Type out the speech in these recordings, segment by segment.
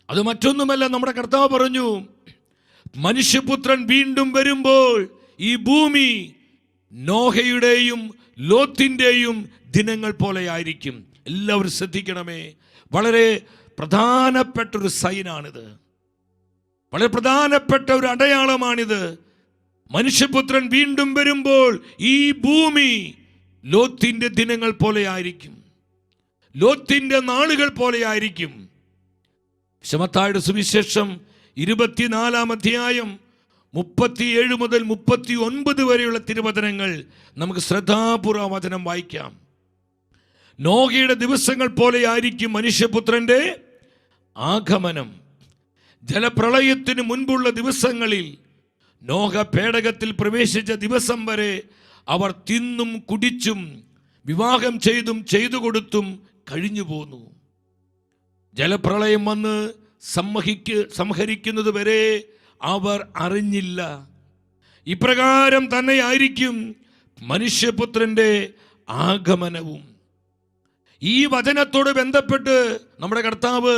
അത് മറ്റൊന്നുമല്ല, നമ്മുടെ കർത്താവ് പറഞ്ഞു, മനുഷ്യപുത്രൻ വീണ്ടും വരുമ്പോൾ ഈ ഭൂമി നോഹയുടെയും ലോത്തിൻ്റെയും ദിനങ്ങൾ പോലെ ആയിരിക്കും. എല്ലാവരും ശ്രദ്ധിക്കണമേ, വളരെ പ്രധാനപ്പെട്ടൊരു സൈനാണിത്, വളരെ പ്രധാനപ്പെട്ട ഒരു അടയാളമാണിത്. മനുഷ്യപുത്രൻ വീണ്ടും വരുമ്പോൾ ഈ ഭൂമി ലോത്തിന്റെ ദിനങ്ങൾ പോലെ ആയിരിക്കും, ലോത്തിന്റെ നാളുകൾ പോലെ ആയിരിക്കും. മത്തായിയുടെ സുവിശേഷം 24-ാം അധ്യായം 37 മുതൽ 39 വരെയുള്ള തിരുവചനങ്ങൾ നമുക്ക് ശ്രദ്ധാപൂർവ്വം വചനം വായിക്കാം. നോഹയുടെ ദിവസങ്ങൾ പോലെ ആയിരിക്കും മനുഷ്യപുത്രന്റെ ആഗമനം. ജലപ്രളയത്തിന് മുൻപുള്ള ദിവസങ്ങളിൽ നോഹ പേടകത്തിൽ പ്രവേശിച്ച ദിവസം വരെ അവർ തിന്നും കുടിച്ചും വിവാഹം ചെയ്തു കൊടുത്തും കഴിഞ്ഞു പോന്നു. ജലപ്രളയം വന്ന് സംഹരിക്കുന്നത് വരെ അവർ അറിഞ്ഞില്ല. ഇപ്രകാരം തന്നെയായിരിക്കും മനുഷ്യപുത്രന്റെ ആഗമനവും. ഈ വചനത്തോട് ബന്ധപ്പെട്ട് നമ്മുടെ കർത്താവ്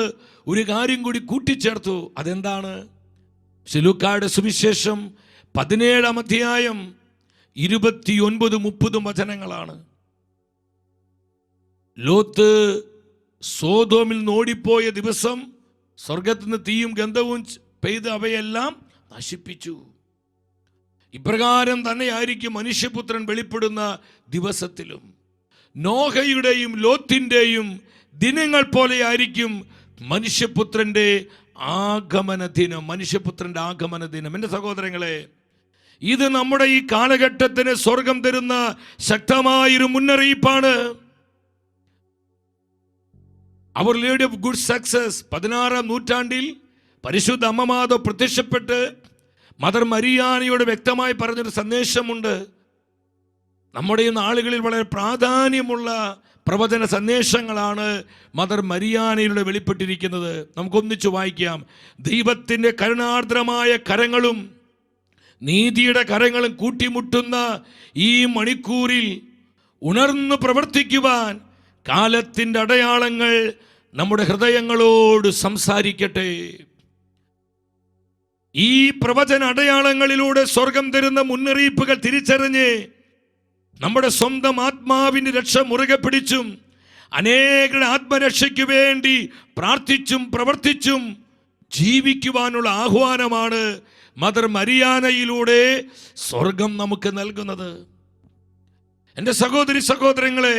ഒരു കാര്യം കൂടി കൂട്ടിച്ചേർത്തു. അതെന്താണ്? ലൂക്കായുടെ സുവിശേഷം 17-ാം അധ്യായം 29-30 വചനങ്ങളാണ്. ലോത്ത് സോദോമിൽ ഓടിപ്പോയ ദിവസം സ്വർഗത്തിൽ നിന്ന് തീയും ഗന്ധവും പെയ്ത് അവയെല്ലാം നശിപ്പിച്ചു. ഇപ്രകാരം തന്നെയായിരിക്കും മനുഷ്യപുത്രൻ വെളിപ്പെടുന്ന ദിവസത്തിലും. നോഹയുടെയും ലോത്തിൻ്റെയും ദിനങ്ങൾ പോലെയായിരിക്കും മനുഷ്യപുത്രന്റെ ആഗമന ദിനം, മനുഷ്യപുത്രന്റെ ആഗമന ദിനം. എൻ്റെ സഹോദരങ്ങളെ, ഇത് നമ്മുടെ ഈ കാലഘട്ടത്തിന് സ്വർഗം തരുന്ന ശക്തമായൊരു മുന്നറിയിപ്പാണ്. അവർ ലേഡി ഓഫ് ഗുഡ് സക്സസ് 16-ാം നൂറ്റാണ്ടിൽ പരിശുദ്ധ അമ്മമാത പ്രത്യക്ഷപ്പെട്ട് മദർ മരിയാനയോട് വ്യക്തമായി പറഞ്ഞൊരു സന്ദേശമുണ്ട്. നമ്മുടെ ഈ നാളുകളിൽ വളരെ പ്രാധാന്യമുള്ള പ്രവചന സന്ദേശങ്ങളാണ് മദർ മരിയാനയിലൂടെ വെളിപ്പെട്ടിരിക്കുന്നത്. നമുക്കൊന്നിച്ചു വായിക്കാം. ദൈവത്തിൻ്റെ കരുണാർദ്രമായ കരങ്ങളും നീതിയുടെ കരങ്ങളും കൂട്ടിമുട്ടുന്ന ഈ മണിക്കൂറിൽ ഉണർന്നു പ്രവർത്തിക്കുവാൻ കാലത്തിൻ്റെ അടയാളങ്ങൾ നമ്മുടെ ഹൃദയങ്ങളോട് സംസാരിക്കട്ടെ. ഈ പ്രവചന അടയാളങ്ങളിലൂടെ സ്വർഗം തരുന്ന മുന്നറിയിപ്പുകൾ തിരിച്ചറിഞ്ഞ് നമ്മുടെ സ്വന്തം ആത്മാവിൻ്റെ രക്ഷ മുറുകെ പിടിച്ചും അനേകരുടെ ആത്മരക്ഷയ്ക്ക് വേണ്ടി പ്രാർത്ഥിച്ചും പ്രവർത്തിച്ചും ജീവിക്കുവാനുള്ള ആഹ്വാനമാണ് മദർ മരിയാനയിലൂടെ സ്വർഗം നമുക്ക് നൽകുന്നത്. എൻ്റെ സഹോദരി സഹോദരങ്ങളെ,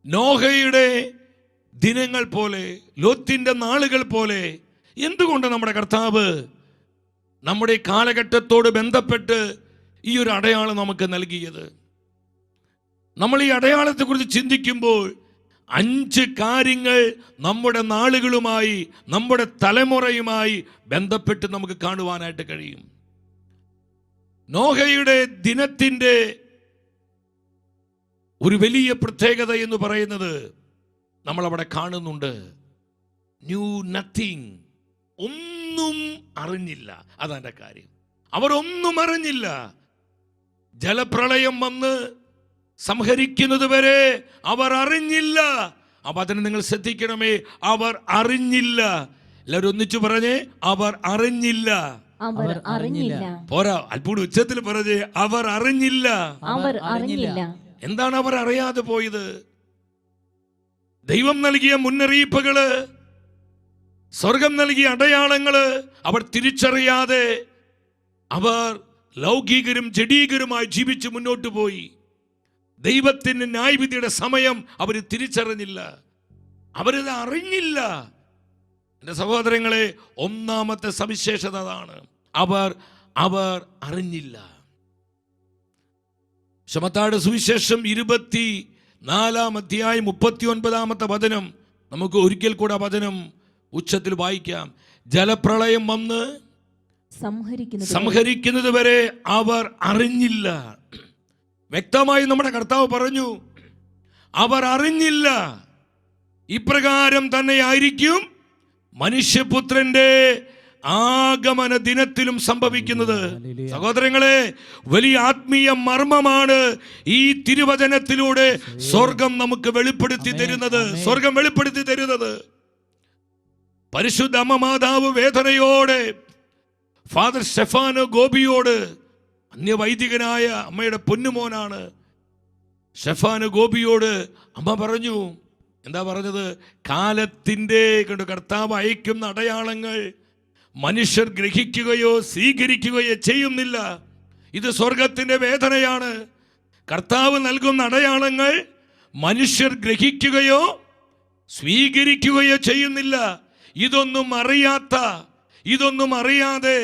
നോഹയുടെ ദിനങ്ങൾ പോലെ, ലോത്തിന്റെ നാളുകൾ പോലെ എന്തുകൊണ്ട് നമ്മുടെ കർത്താവ് നമ്മുടെ കാലഘട്ടത്തോട് ബന്ധപ്പെട്ട് ഈ ഒരു അടയാളം നമുക്ക് നൽകിയത്? നമ്മൾ ഈ അടയാളത്തെക്കുറിച്ച് ചിന്തിക്കുമ്പോൾ 5 കാര്യങ്ങൾ നമ്മുടെ നാളുകളുമായി, നമ്മുടെ തലമുറയുമായി ബന്ധപ്പെട്ട് നമുക്ക് കാണുവാനായിട്ട് കഴിയും. നോഹയുടെ ദിനത്തിൻ്റെ ഒരു വലിയ പ്രത്യേകത എന്ന് പറയുന്നത് നമ്മളവിടെ കാണുന്നുണ്ട്. ന്യൂ നത്തിങ്, ഒന്നും അറിഞ്ഞില്ല. അതെൻ്റെ കാര്യം. അവർ ഒന്നും അറിഞ്ഞില്ല. ജലപ്രളയം വന്ന് സംഹരിക്കുന്നത് വരെ അവർ അറിഞ്ഞില്ല. അപ്പൊ അതിന് നിങ്ങൾ ശ്രദ്ധിക്കണമേ, അവർ അറിഞ്ഞില്ല. എല്ലാവരും ഒന്നിച്ചു പറഞ്ഞേ, അവർ അറിഞ്ഞില്ല. പോരാ, അല്പം ഉച്ചത്തിൽ പറഞ്ഞേ, അവർ അറിഞ്ഞില്ല. എന്താണ് അവർ അറിയാതെ പോയത്? ദൈവം നൽകിയ മുന്നറിയിപ്പുകള്, സ്വർഗം നൽകിയ അടയാളങ്ങള് അവർ തിരിച്ചറിയാതെ അവർ ലൗകികരും ജഡീകരുമായി ജീവിച്ച് മുന്നോട്ട് പോയി. ദൈവത്തിന്റെ ന്യായവിധിയുടെ സമയം അവർ തിരിച്ചറിഞ്ഞില്ല, അവരത് അറിഞ്ഞില്ല. എൻ്റെ സഹോദരങ്ങളെ, ഒന്നാമത്തെ സവിശേഷത അതാണ്, അവർ അറിഞ്ഞില്ല. മത്തായിയുടെ സുവിശേഷം 24-ാം അധ്യായം 39-ാമത്തെ വചനം നമുക്ക് ഒരിക്കൽ കൂടെ വചനം ഉച്ചത്തിൽ വായിക്കാം. ജലപ്രളയം വന്ന് സംഹരിക്കുന്നത് വരെ അവർ അറിഞ്ഞില്ല. വ്യക്തമായി നമ്മുടെ കർത്താവ് പറഞ്ഞു, അവർ അറിഞ്ഞില്ല. ഇപ്രകാരം തന്നെയായിരിക്കും മനുഷ്യപുത്രന്റെ ആഗമന ദിനത്തിലും സംഭവിക്കുന്നത്. സഹോദരങ്ങളെ, വലിയ ആത്മീയ മർമ്മമാണ് ഈ തിരുവചനത്തിലൂടെ സ്വർഗം നമുക്ക് വെളിപ്പെടുത്തി തരുന്നത്. സ്വർഗം വെളിപ്പെടുത്തി തരുന്നത് പരിശുദ്ധ അമ്മ മാതാവ് വേദനയോടെ ഫാദർ സ്റ്റെഫാനോ ഗോപിയോട്, അന്യവൈദികനായ അമ്മയുടെ പൊന്നുമോനാണ്, സ്റ്റെഫാനോ ഗോപിയോട് അമ്മ പറഞ്ഞു. എന്താ പറഞ്ഞത്? കാലത്തിൻ്റെ കൊണ്ട് കർത്താവ് അയക്കുന്ന അടയാളങ്ങൾ മനുഷ്യർ ഗ്രഹിക്കുകയോ സ്വീകരിക്കുകയോ ചെയ്യുന്നില്ല. ഇത് സ്വർഗത്തിൻ്റെ വേദനയാണ്. കർത്താവ് നൽകുന്ന അടയാളങ്ങൾ മനുഷ്യർ ഗ്രഹിക്കുകയോ സ്വീകരിക്കുകയോ ചെയ്യുന്നില്ല. ഇതൊന്നും അറിയാതെ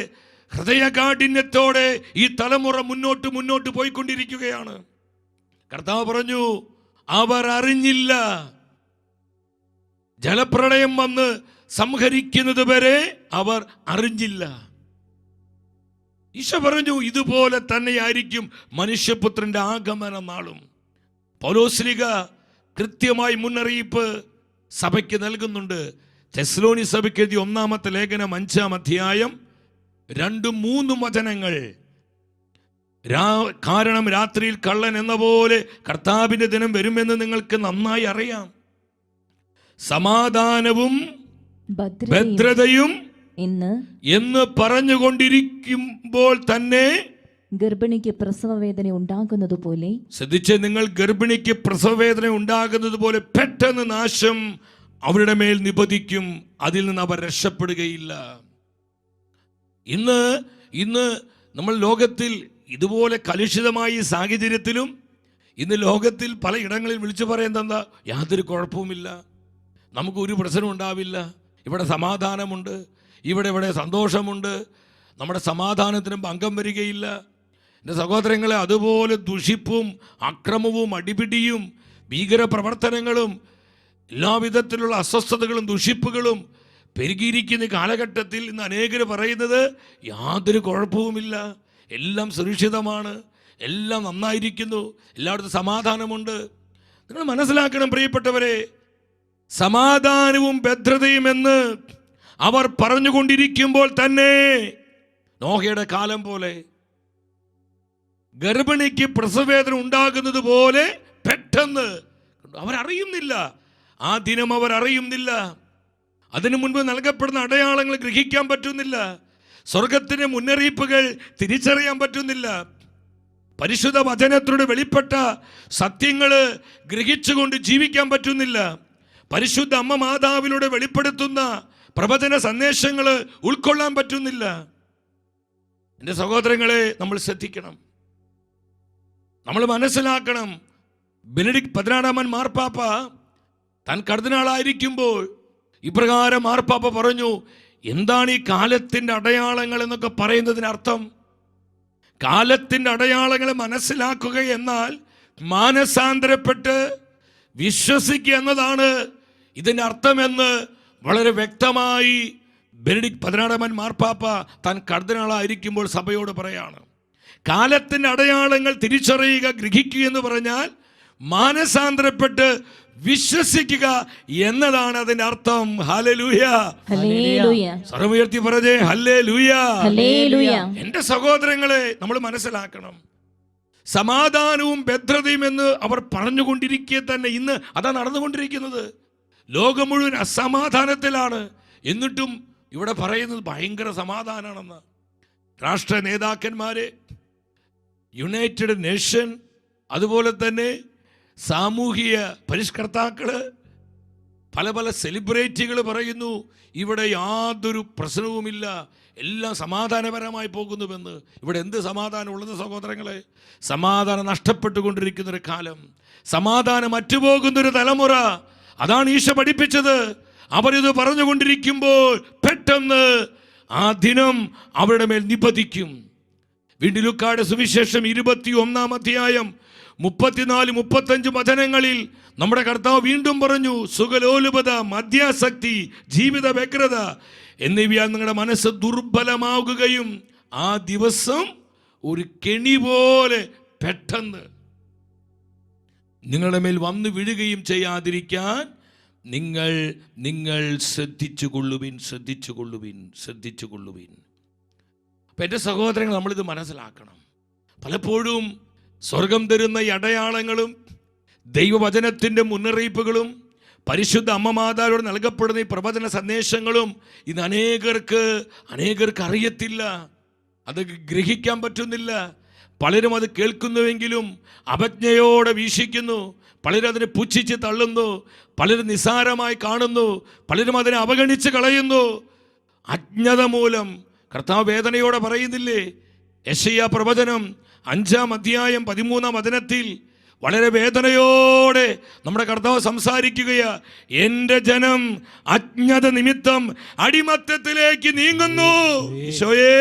ഹൃദയകാഠിന്യത്തോടെ ഈ തലമുറ മുന്നോട്ട് പോയിക്കൊണ്ടിരിക്കുകയാണ്. കർത്താവ് പറഞ്ഞു, അവർ അറിഞ്ഞില്ല. ജലപ്രളയം വന്ന് സംഹരിക്കുന്നത് വരെ അവർ അറിഞ്ഞില്ല. ഈശോ പറഞ്ഞു, ഇതുപോലെ തന്നെയായിരിക്കും മനുഷ്യപുത്രന്റെ ആഗമന നാളും. പൗലോസ്ലീഹ കൃത്യമായി മുന്നറിയിപ്പ് സഭയ്ക്ക് നൽകുന്നുണ്ട്. തെസ്സലോനി സഭയ്ക്ക് എഴുതിയ 1-ാമത്തെ ലേഖനം 5-ാം അധ്യായം 2-3 വചനങ്ങൾ. കാരണം രാത്രിയിൽ കള്ളൻ എന്ന പോലെ കർത്താവിന്റെ ദിനം വരുമെന്ന് നിങ്ങൾക്ക് നന്നായി അറിയാം. സമാധാനവും ഭദ്രതയും എന്ന് പറഞ്ഞുകൊണ്ടിരിക്കുമ്പോൾ തന്നെ ഗർഭിണിക്ക് പ്രസവവേദന ഉണ്ടാകുന്നത് പോലെ, ശ്രദ്ധിച്ച്, നിങ്ങൾ ഗർഭിണിക്ക് പ്രസവവേദന ഉണ്ടാകുന്നത് പോലെ പെട്ടെന്ന് നാശം അവരുടെ മേൽ നിപതിക്കും. അതിൽ നിന്ന് അവർ രക്ഷപ്പെടുകയില്ല. ഇന്ന് നമ്മൾ ലോകത്തിൽ ഇതുപോലെ കലുഷിതമായ ഈ സാഹചര്യത്തിലും ഇന്ന് ലോകത്തിൽ പലയിടങ്ങളിൽ വിളിച്ചു പറയുന്നത് എന്താ? യാതൊരു കുഴപ്പവുമില്ല, നമുക്കൊരു പ്രശ്നം ഉണ്ടാവില്ല, ഇവിടെ സമാധാനമുണ്ട്, ഇവിടെ സന്തോഷമുണ്ട്, നമ്മുടെ സമാധാനത്തിനും ഭംഗം വരികയില്ല. എൻ്റെ സഹോദരങ്ങളെ, അതുപോലെ ദുഷിപ്പും അക്രമവും അടിപിടിയും ഭീകര പ്രവർത്തനങ്ങളും എല്ലാവിധത്തിലുള്ള അസ്വസ്ഥതകളും ദുഷിപ്പുകളും പെരുകിയിരിക്കുന്ന കാലഘട്ടത്തിൽ ഇന്ന് അനേകർ പറയുന്നത് യാതൊരു കുഴപ്പവുമില്ല, എല്ലാം സുരക്ഷിതമാണ്, എല്ലാം നന്നായിരിക്കുന്നു, എല്ലായിടത്തും സമാധാനമുണ്ട്. നിങ്ങൾ മനസ്സിലാക്കണം പ്രിയപ്പെട്ടവരെ, സമാധാനവും ഭദ്രതയും എന്ന് അവർ പറഞ്ഞുകൊണ്ടിരിക്കുമ്പോൾ തന്നെ നോഹയുടെ കാലം പോലെ ഗർഭിണിക്ക് പ്രസവവേദന ഉണ്ടാകുന്നത് പോലെ പെട്ടെന്ന് അവരറിയുന്നില്ല. ആ ദിനം അവർ അറിയുന്നില്ല. അതിനു മുൻപ് നൽകപ്പെടുന്ന അടയാളങ്ങൾ ഗ്രഹിക്കാൻ പറ്റുന്നില്ല. സ്വർഗത്തിന്റെ മുന്നറിയിപ്പുകൾ തിരിച്ചറിയാൻ പറ്റുന്നില്ല. പരിശുദ്ധ വചനത്തിലൂടെ വെളിപ്പെട്ട സത്യങ്ങൾ ഗ്രഹിച്ചുകൊണ്ട് ജീവിക്കാൻ പറ്റുന്നില്ല. പരിശുദ്ധ അമ്മ മാതാവിലൂടെ വെളിപ്പെടുത്തുന്ന പ്രവചന സന്ദേശങ്ങൾ ഉൾക്കൊള്ളാൻ പറ്റുന്നില്ല. എൻ്റെ സഹോദരങ്ങളെ, നമ്മൾ ശ്രദ്ധിക്കണം, നമ്മൾ മനസ്സിലാക്കണം. ബെനഡിക്ട് 16-ാമൻ മാർപ്പാപ്പ താൻ കർദിനാളായിരിക്കുമ്പോൾ ഇപ്രകാരം മാർപ്പാപ്പ പറഞ്ഞു, എന്താണ് ഈ കാലത്തിൻ്റെ അടയാളങ്ങൾ എന്നൊക്കെ പറയുന്നതിന് അർത്ഥം? കാലത്തിൻ്റെ അടയാളങ്ങളെ മനസ്സിലാക്കുക എന്നാൽ മാനസാന്തരപ്പെട്ട് വിശ്വസിക്കുക എന്നതാണ് ഇതിൻ്റെ അർത്ഥമെന്ന് വളരെ വ്യക്തമായി ബെനഡിക്ട് 16-ാമൻ മാർപ്പാപ്പ താൻ കർദിനാളായിരിക്കുമ്പോൾ സഭയോട് പറയാണ്. കാലത്തിൻ്റെ അടയാളങ്ങൾ തിരിച്ചറിയുക, ഗ്രഹിക്കുക എന്ന് പറഞ്ഞാൽ മാനസാന്തരപ്പെട്ട് വിശ്വസിക്കുക എന്നതാണ് അതിന്റെ അർത്ഥം. ഹല്ലേലൂയ, സ്വരമുയർത്തി പറഞ്ഞേ ഹല്ലേലൂയ. എന്റെ സഹോദരങ്ങളെ, നമ്മൾ മനസ്സിലാക്കണം, സമാധാനവും ഭദ്രതയും എന്ന് അവർ പറഞ്ഞുകൊണ്ടിരിക്കെ തന്നെ ഇന്ന് അതാ നടന്നുകൊണ്ടിരിക്കുന്നത്. ലോകം മുഴുവൻ അസമാധാനത്തിലാണ്. എന്നിട്ടും ഇവിടെ പറയുന്നത് ഭയങ്കര സമാധാനമാണെന്ന്. രാഷ്ട്ര നേതാക്കന്മാരെ, യുണൈറ്റഡ് നേഷൻ, അതുപോലെ തന്നെ സാമൂഹിക പരിഷ്കർത്താക്കള്, പല സെലിബ്രിറ്റികൾ പറയുന്നു ഇവിടെ യാതൊരു പ്രശ്നവുമില്ല, എല്ലാം സമാധാനപരമായി പോകുന്നുവെന്ന്. ഇവിടെ എന്ത് സമാധാനം ഉള്ളത് സഹോദരങ്ങളെ? സമാധാനം നഷ്ടപ്പെട്ടുകൊണ്ടിരിക്കുന്നൊരു കാലം, സമാധാനം അറ്റുപോകുന്നൊരു തലമുറ. അതാണ് ഈശോ പഠിപ്പിച്ചത്. അവരിത് പറഞ്ഞുകൊണ്ടിരിക്കുമ്പോൾ പെട്ടെന്ന് ആ ദിനം അവരുടെ മേൽ നിപതിക്കും. വീണ്ടും ലൂക്കായുടെ സുവിശേഷം 21-ാം അധ്യായം 34-35 വചനങ്ങളിൽ നമ്മുടെ കർത്താവ് വീണ്ടും പറഞ്ഞു, സുഖലോലുപത, മദ്യാസക്തി, ജീവിത വ്യഗ്രത എന്നിവയാൽ നിങ്ങളുടെ മനസ്സ് ദുർബലമാകുകയും ആ ദിവസം ഒരു കെണി പോലെ പെട്ടെന്ന് നിങ്ങളുടെ മേൽ വന്നു വീഴുകയും ചെയ്യാതിരിക്കാൻ നിങ്ങൾ ശ്രദ്ധിച്ചുകൊള്ളുവിൻ. അപ്പം എൻ്റെ സഹോദരങ്ങൾ, നമ്മളിത് മനസ്സിലാക്കണം. പലപ്പോഴും സ്വർഗം തരുന്ന ഈ അടയാളങ്ങളും ദൈവവചനത്തിൻ്റെ മുന്നറിയിപ്പുകളും പരിശുദ്ധ അമ്മ മാതാവിനോട് നൽകപ്പെടുന്ന ഈ പ്രവചന സന്ദേശങ്ങളും ഇന്ന് അനേകർക്ക് അറിയത്തില്ല, അത് ഗ്രഹിക്കാൻ പറ്റുന്നില്ല. പലരും അത് കേൾക്കുന്നുവെങ്കിലും അപജ്ഞയോടെ വീക്ഷിക്കുന്നു, പലരും അതിനെ പുച്ഛിച്ച് തള്ളുന്നു, പലരും നിസ്സാരമായി കാണുന്നു, പലരും അതിനെ അവഗണിച്ച് കളയുന്നു. അജ്ഞത മൂലം കർത്താവ് വേദനയോടെ പറയുന്നില്ലേ? യെശയ്യാ പ്രവചനം 5-ാം അധ്യായം 13-ാം വചനത്തിൽ വളരെ വേദനയോടെ നമ്മുടെ കർത്താവ് സംസാരിക്കുകയാ. എൻ്റെ ജനം അജ്ഞത നിമിത്തം അടിമത്തത്തിലേക്ക് നീങ്ങുന്നു. ഈശോയേ,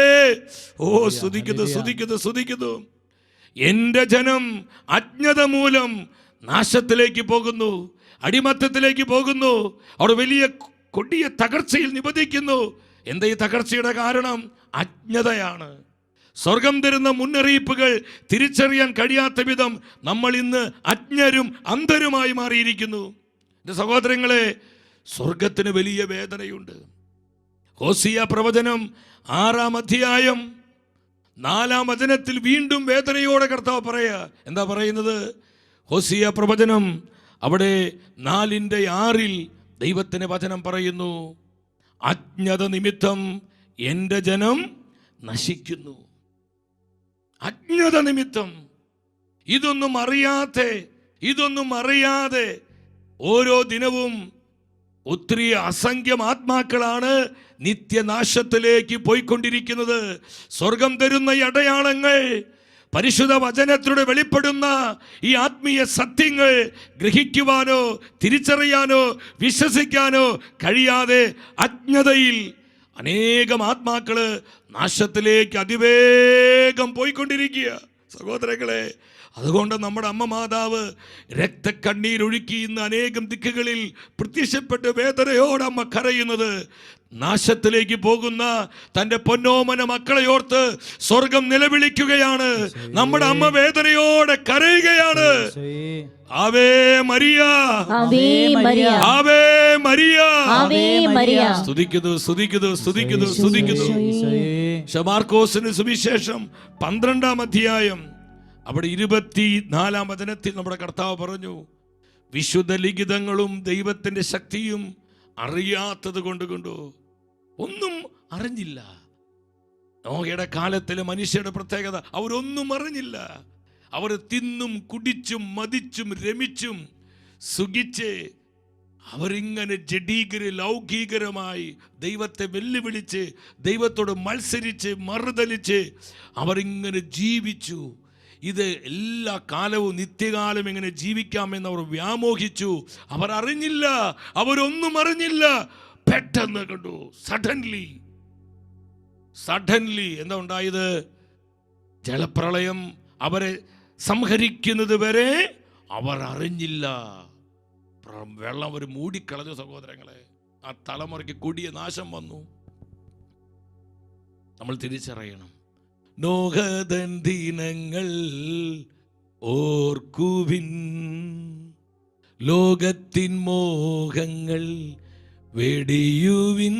സ്തുതിക്കുന്നു. എൻ്റെ ജനം അജ്ഞത മൂലം നാശത്തിലേക്ക് പോകുന്നു, അടിമത്തത്തിലേക്ക് പോകുന്നു. അവർ വലിയ കൊടിയ തകർച്ചയിൽ നിബന്ധിക്കുന്നു. എന്താ ഈ തകർച്ചയുടെ കാരണം? അജ്ഞതയാണ്. സ്വർഗം തരുന്ന മുന്നറിയിപ്പുകൾ തിരിച്ചറിയാൻ കഴിയാത്ത വിധം നമ്മൾ ഇന്ന് അജ്ഞരും അന്ധരുമായി മാറിയിരിക്കുന്നു. എൻ്റെ സഹോദരങ്ങളെ, സ്വർഗത്തിന് വലിയ വേദനയുണ്ട്. ഹോസിയ പ്രവചനം 6-ാം അധ്യായം 4-ാം വചനത്തിൽ വീണ്ടും വേദനയോടെ കർത്താവ് പറയാ. എന്താ പറയുന്നത്? ഹോസിയ പ്രവചനം അവിടെ 4-ന്റെ-6 ദൈവത്തിന്റെ വചനം പറയുന്നു, അജ്ഞത നിമിത്തം എൻ്റെ ജനം നശിക്കുന്നു. അജ്ഞത നിമിത്തം, ഇതൊന്നും അറിയാതെ ഓരോ ദിനവും ഒത്തിരി അസംഖ്യം ആത്മാക്കളാണ് നിത്യനാശത്തിലേക്ക് പോയിക്കൊണ്ടിരിക്കുന്നത്. സ്വർഗം തരുന്ന ഈ അടയാളങ്ങൾ, പരിശുദ്ധ വചനത്തിലൂടെ വെളിപ്പെടുന്ന ഈ ആത്മീയ സത്യങ്ങൾ ഗ്രഹിക്കുവാനോ തിരിച്ചറിയാനോ വിശ്വസിക്കാനോ കഴിയാതെ അജ്ഞതയിൽ അനേകം ആത്മാക്കള് നാശത്തിലേക്ക് അതിവേഗം പോയിക്കൊണ്ടിരിക്കുക. സഹോദരങ്ങളെ, അതുകൊണ്ട് നമ്മുടെ അമ്മ മാതാവ് രക്തക്കണ്ണീരൊഴുക്കി ഇന്ന് അനേകം ദിക്കുകളിൽ പ്രത്യക്ഷപ്പെട്ട് വേദനയോടെ അമ്മ കരയുന്നത്. നാശത്തിലേക്ക് പോകുന്ന തൻ്റെ പൊന്നോമന മക്കളെ ഓർത്ത് സ്വർഗം നിലവിളിക്കുകയാണ്. നമ്മുടെ അമ്മ വേദനയോടെ കരയുകയാണ്. Ave Maria, Ave Maria. സ്തുതിക്കുന്നു. മാർക്കോസിന് സുവിശേഷം 12-ാം അധ്യായം അവിടെ 24-ാം വചനത്തിൽ നമ്മുടെ കർത്താവ് പറഞ്ഞു, വിശുദ്ധ ലിഖിതങ്ങളും ദൈവത്തിന്റെ ശക്തിയും അറിയാത്തത് കൊണ്ടു ഒന്നും അറിഞ്ഞില്ല. നോഹയുടെ കാലത്തിലെ മനുഷ്യരുടെ പ്രത്യേകത, അവരൊന്നും അറിഞ്ഞില്ല. അവർ തിന്നും കുടിച്ചും മതിച്ചും രമിച്ചും സുഖിച്ച് അവരിങ്ങനെ ലൗകികരമായി ദൈവത്തെ വെല്ലുവിളിച്ച് ദൈവത്തോട് മത്സരിച്ച് മറുതലിച്ച് അവരിങ്ങനെ ജീവിച്ചു. ഇത് എല്ലാ കാലവും നിത്യകാലം എങ്ങനെ ജീവിക്കാമെന്ന് അവർ വ്യാമോഹിച്ചു. അവർ അറിഞ്ഞില്ല, അവരൊന്നും അറിഞ്ഞില്ല. പെട്ടെന്ന് കണ്ടു, സഡൻലി എന്താ ഉണ്ടായത്? ജലപ്രളയം അവരെ സംഹരിക്കുന്നത് വരെ അവർ അറിഞ്ഞില്ല. വെള്ളം അവർ മൂടിക്കളഞ്ഞു. സഹോദരങ്ങളെ, ആ തലമുറയ്ക്ക് കൊടിയ നാശം വന്നു. നമ്മൾ തിരിച്ചറിയണം. നോഹതൻ ദിനങ്ങൾ ഓർക്കുവിൻ, ലോകത്തിൻ മോഹങ്ങൾ വെടിയുവിൻ.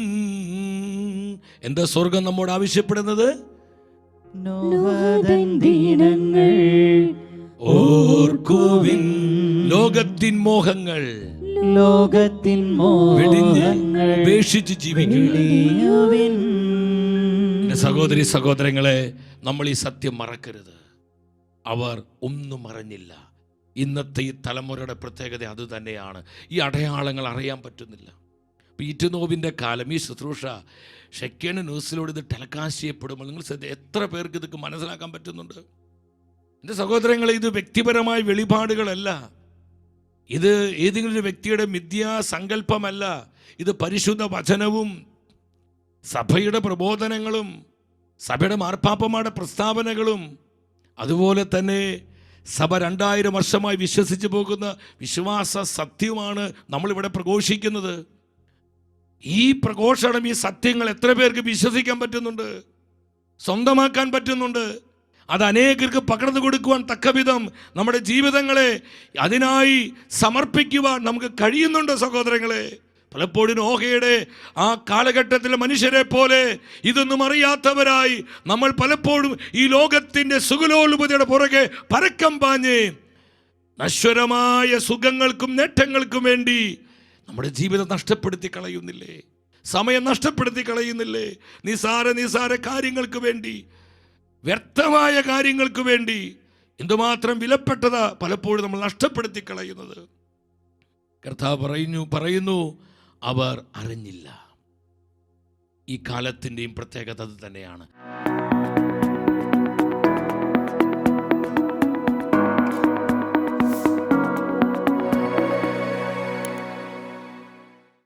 എന്താ സ്വർഗം നമ്മോട് ആവശ്യപ്പെടുന്നത്? നോഹതൻ ദിനങ്ങൾ ഓർക്കുവിൻ, ലോകത്തിൻ മോഹങ്ങൾ ഉപേക്ഷിച്ച് ജീവിക്കുവിൻ. സഹോദരി സഹോദരങ്ങളെ, നമ്മൾ ഈ സത്യം മറക്കരുത്. അവർ ഒന്നും അറിഞ്ഞില്ല. ഇന്നത്തെ ഈ തലമുറയുടെ പ്രത്യേകത അത് തന്നെയാണ്. ഈ അടയാളങ്ങൾ അറിയാൻ പറ്റുന്നില്ല. ഈറ്റുനോവിൻ്റെ കാലം, ഈ ശുശ്രൂഷ ഷെക്കേന ന്യൂസിലൂടെ ഇത് ടെലികാസ്റ്റ് ചെയ്യപ്പെടുമ്പോൾ നിങ്ങൾ എത്ര പേർക്ക് ഇതൊക്കെ മനസ്സിലാക്കാൻ പറ്റുന്നുണ്ട്? എൻ്റെ സഹോദരങ്ങളെ, ഇത് വ്യക്തിപരമായ വെളിപാടുകളല്ല, ഇത് ഏതെങ്കിലും ഒരു വ്യക്തിയുടെ മിഥ്യാസങ്കല്പമല്ല. ഇത് പരിശുദ്ധ വചനവും സഭയുടെ പ്രബോധനങ്ങളും സഭയുടെ മാർപ്പാപ്പമാരുടെ പ്രസ്താവനകളും അതുപോലെ തന്നെ സഭ 2000 വർഷമായി വിശ്വസിച്ച് പോകുന്ന വിശ്വാസ സത്യവുമാണ് നമ്മളിവിടെ പ്രഘോഷിക്കുന്നത്. ഈ പ്രഘോഷണം, ഈ സത്യങ്ങൾ എത്ര പേർക്ക് വിശ്വസിക്കാൻ പറ്റുന്നുണ്ട്, സ്വന്തമാക്കാൻ പറ്റുന്നുണ്ട്? അത് അനേകർക്ക് പകർന്നു കൊടുക്കുവാൻ തക്കവിധം നമ്മുടെ ജീവിതങ്ങളെ അതിനായി സമർപ്പിക്കുവാൻ നമുക്ക് കഴിയുന്നുണ്ട് സഹോദരങ്ങളെ. പലപ്പോഴും നോഹയുടെ ആ കാലഘട്ടത്തിലെ മനുഷ്യരെ പോലെ ഇതൊന്നും അറിയാത്തവരായി നമ്മൾ പലപ്പോഴും ഈ ലോകത്തിൻ്റെ സുഖലോലുപതയുടെ പുറകെ പരക്കം പാഞ്ഞ് നശ്വരമായ സുഖങ്ങൾക്കും നേട്ടങ്ങൾക്കും വേണ്ടി നമ്മുടെ ജീവിതം നഷ്ടപ്പെടുത്തി കളയുന്നില്ലേ? സമയം നഷ്ടപ്പെടുത്തി കളയുന്നില്ലേ? നിസാര കാര്യങ്ങൾക്ക് വേണ്ടി, വ്യർത്ഥമായ കാര്യങ്ങൾക്ക് വേണ്ടി എന്തുമാത്രം വിലപ്പെട്ടതാ പലപ്പോഴും നമ്മൾ നഷ്ടപ്പെടുത്തി കളയുന്നത്. കർത്താവ് പറയുന്നു അവർ അറിഞ്ഞില്ല. ഈ കാലത്തിൻ്റെയും പ്രത്യേകത അത് തന്നെയാണ്.